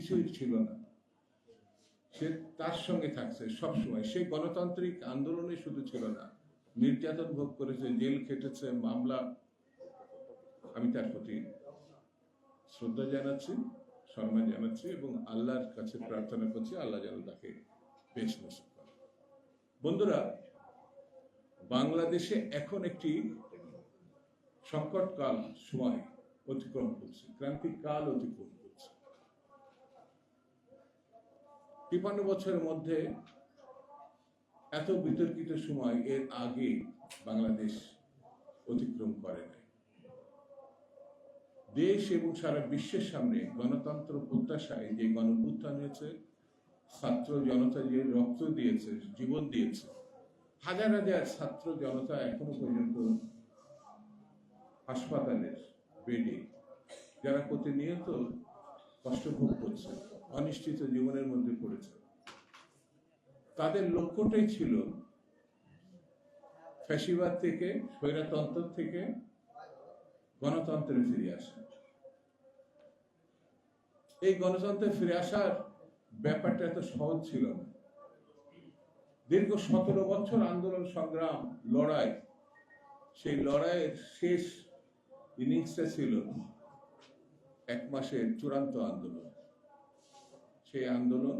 কিছুই ছিল না, সে তার সঙ্গে থাকছে সবসময়। সেই গণতান্ত্রিক আন্দোলনে শুধু ছিল না, নির্যাতন ভোগ করেছে, জেল খেটেছে, মামলা। আমি তার প্রতি শ্রদ্ধা জানাচ্ছি, সম্মান জানাচ্ছি এবং আল্লাহর কাছে প্রার্থনা করছি আল্লাহ যেন তাকে বেশ নসিব করে। বন্ধুরা, বাংলাদেশে এখন একটি সংকটকাল সময় অতিক্রম করছে, ক্রান্তিক কাল অতিক্রম করছে। ৫৩ বছরের মধ্যে এত বিতর্কিত সময় এর আগে বাংলাদেশ অতিক্রম করে নাই। দেশ এবং সারা বিশ্বের সামনে গণতন্ত্র প্রত্যাশায় যে গণঅভ্যুত্থান হয়েছে, ছাত্র জনতা যে রক্ত দিয়েছে, জীবন দিয়েছে, হাজার হাজার ছাত্র জনতা এখনো পর্যন্ত হাসপাতালের বেডে, যারা প্রতিনিয়ত কষ্ট ভোগ করছে, অনিশ্চিত জীবনের মধ্যে পড়েছে, তাদের লক্ষ্যটাই ছিল ফ্যাসিবাদ থেকে, স্বৈরতন্ত্র থেকে গণতন্ত্রে ফিরে আসা। এই গণতন্ত্রে ফিরে আসার ব্যাপারটা এত সহজ ছিল না। দীর্ঘ ১৭ বছর আন্দোলন, সংগ্রাম, লড়াই, সেই লড়াইয়ের শেষ ইনিংসটা ছিল ১ মাসের চূড়ান্ত আন্দোলন। সেই আন্দোলন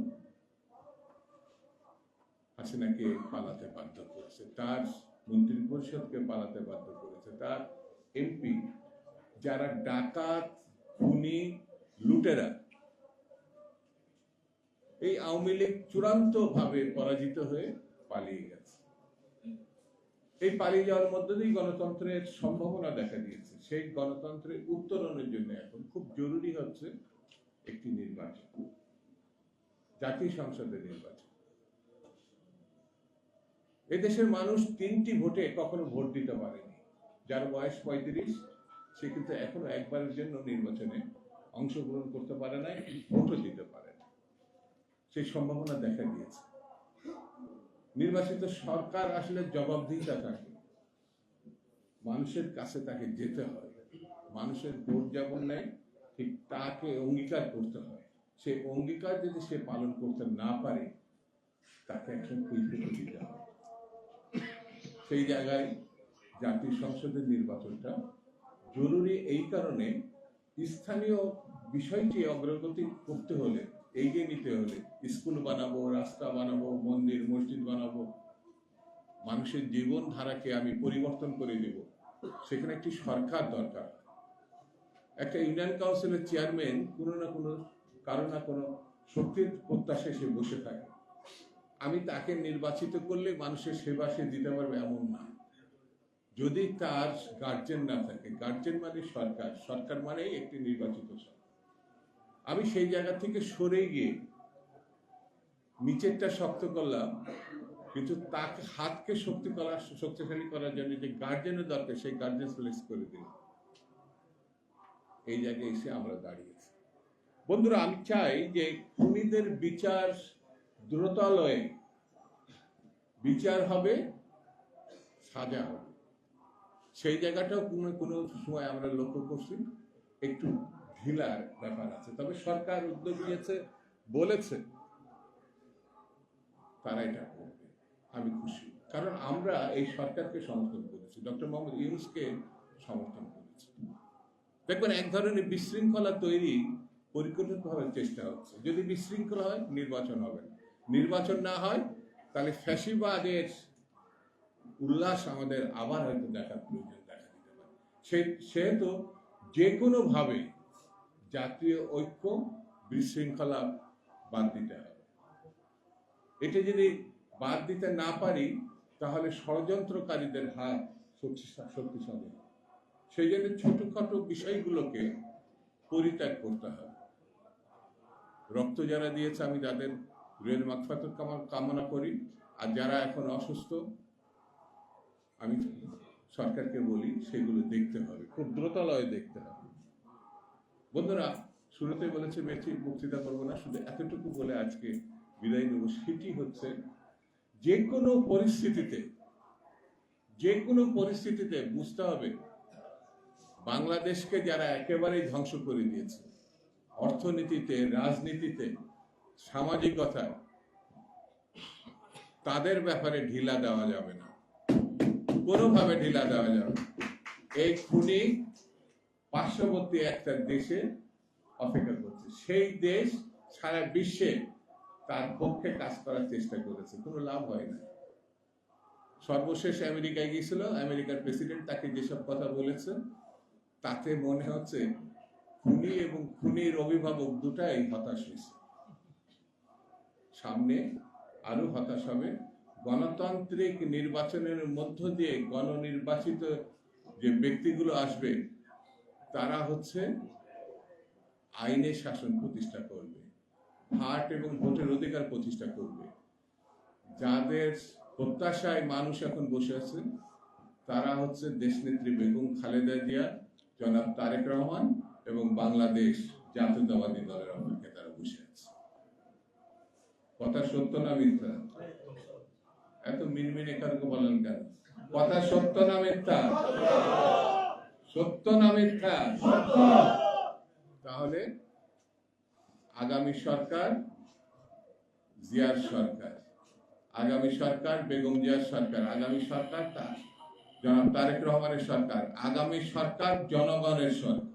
হাসিনাকে পালাতে বাধ্য করেছে, তার মন্ত্রী পরিষদকে পালাতে বাধ্য করেছে, তার এমপি যারা ডাকাত, খুনি, লুটেরা। এই আওয়ামী লীগ চূড়ান্ত ভাবে পরাজিত হয়ে পালিয়ে গেছে। এই পালিয়ে যাওয়ার মধ্যে দিয়ে গণতন্ত্রের সম্ভাবনা দেখা দিয়েছে। সেই গণতন্ত্রের উত্তরণের জন্য এখন খুব জরুরি হচ্ছে একটি নির্বাচন, জাতীয় সংসদের নির্বাচন। এদেশের মানুষ ৩টি ভোটে কখনো ভোট দিতে পারেনি। যার বয়স ৩৫, সে কিন্তু এখনো একবারের জন্য নির্বাচনে অংশগ্রহণ করতে পারে নাই, ভোটও দিতে পারে না। সেই সম্ভাবনা দেখা দিয়েছে। নির্বাচিত সরকার আসলে জবাবদিহিতা থাকে, মানুষের কাছে তাকে যেতে হয়, মানুষের ভোট যেমন নেয় ঠিক তাকে অঙ্গীকার করতে হয়। সেই অঙ্গীকার যদি সে পালন করতে না পারে, তাকে একজন কৈফিয়ত দিতে হয়। সেই জায়গায় জাতীয় সংসদের নির্বাচনটা জরুরি। এই কারণে স্থানীয় বিষয়টি অগ্রগতি করতে হলে, এগিয়ে নিতে হলে, স্কুল বানাবো, রাস্তা বানাবো, মন্দির মসজিদ বানাবো, মানুষের জীবন ধারাকে আমি পরিবর্তন করে দেব, সেখানে একটি সরকার দরকার। একটা ইউনিয়ন কাউন্সিলের চেয়ারম্যান কোনো না কোনো কারো না কোনো শক্তির প্রত্যাশায় সে বসে থাকে। আমি তাকে নির্বাচিত করলে মানুষের সেবা সে দিতে পারবে এমন না। যদি তার গার্জেন না থাকে, গার্জেন মানে সরকার, সরকার মানেই একটি নির্বাচিত সরকার। আমি সেই জায়গা থেকে সরে গিয়ে নিচেরটা শক্ত করলাম, কিন্তু তাকে হাতকে শক্তিশালী করার জন্য যে গার্জেনের দরকার, সেই গার্জেন সিলেক্ট করে দিলাম। এই জায়গায় এসে আমরা দাঁড়িয়েছি। বন্ধুরা, আমি চাই যে খুনিদের বিচার দ্রুতালয়ে বিচার হবে, সাজা হবে। সেই জায়গাটাও কোনো সময় আমরা লক্ষ্য করছি একটু ঢিলার ব্যাপার আছে। তবে সরকার উদ্যোগ নিয়েছে, বলেছে তারা এটা করবে, আমি খুশি। কারণ আমরা এই সরকারকে সমর্থন করেছি, ডক্টর মোহাম্মদ ইউনূসকে সমর্থন করেছি। দেখবেন এক ধরনের বিশৃঙ্খলা তৈরি পরিকল্পিতভাবে চেষ্টা হচ্ছে। যদি বিশৃঙ্খলা হয়, নির্বাচন হবে না। নির্বাচন না হয়, তাহলে ফ্যাসিবাদের উল্লাস আমাদের আবার হয়তো দেখার প্রয়োজন দেখা দিতে পারে। সেহেতু যে কোনোভাবে জাতীয় ঐক্য, বিশৃঙ্খলা বাদ দিতে হবে। এটা যদি বাদ দিতে না পারি, তাহলে ষড়যন্ত্রকারীদের হাত শক্তিশালী। সেই জন্য ছোটখাটো বিষয়গুলোকে পরিত্যাগ করতে হবে। রক্ত যারা দিয়েছে, আমি তাদের রুহের মাগফিরাত কামনা করি। আর যারা এখন অসুস্থ, আমি সরকারকে বলি সেগুলো দেখতে হবে, খুব দ্রুতালয়ে দেখতে হবে। বন্ধুরা, শুরুতে বলেছে বেশি বক্তৃতা করবো না, শুধু এতটুকু বলে আজকে বিদায় নেব। সেটি হচ্ছে যে কোনো পরিস্থিতিতে বুঝতে হবে বাংলাদেশকে যারা একেবারেই ধ্বংস করে দিয়েছে, অর্থনীতিতে, রাজনীতিতে, সামাজিকতায় তাদের ব্যাপারে ঢিলা দেওয়া যাবে না, কোনোভাবে ঢিলা দেওয়া যাবে না। এই খুনি পার্শ্ববর্তী একটা দেশে অপেক্ষা করছে, সেই দেশ সারা বিশ্বে তার পক্ষে কাজ করার চেষ্টা করেছে, কোনো লাভ হয় না। সর্বশেষ আমেরিকায় গিয়েছিল, আমেরিকার প্রেসিডেন্ট তাকে যেসব কথা বলেছেন তাতে মনে হচ্ছে খুনি এবং খুনির অভিভাবক দুটাই হতাশ হয়েছে, সামনে আরো হতাশ হবে। গণতান্ত্রিক নির্বাচনের মধ্য দিয়ে গণনির্বাচিত যে ব্যক্তিগুলো আসবে তারা হচ্ছে আইনের শাসন প্রতিষ্ঠা করবে, ভোট এবং ভোটের অধিকার প্রতিষ্ঠা করবে। যাদের প্রত্যাশায় মানুষ এখন বসে আছে তারা হচ্ছে দেশনেত্রী বেগম খালেদা জিয়া, জনাব তারেক রহমান এবং বাংলাদেশ জাতীয়তাবাদী দলের অপেক্ষায় তারা বসে আছে। কথা সত্য না মিথ্যা? এত মিনমিনে কারকে বলেন কেন? কথা সত্য না মিথ্যা? সত্য না মিথ্যা? তাহলে আগামী সরকার জিয়ার সরকার, আগামী সরকার বেগম জিয়ার সরকার, আগামী সরকার জনাব তারেক রহমানের সরকার, আগামী সরকার জনগণের সরকার।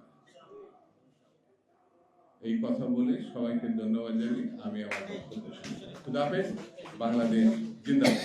এই কথা বলে সবাইকে ধন্যবাদ জানাই। আমি আমার বক্তব্য শেষ করছি। খুদা হাফেজ। বাংলাদেশ জিন্দাবাদ।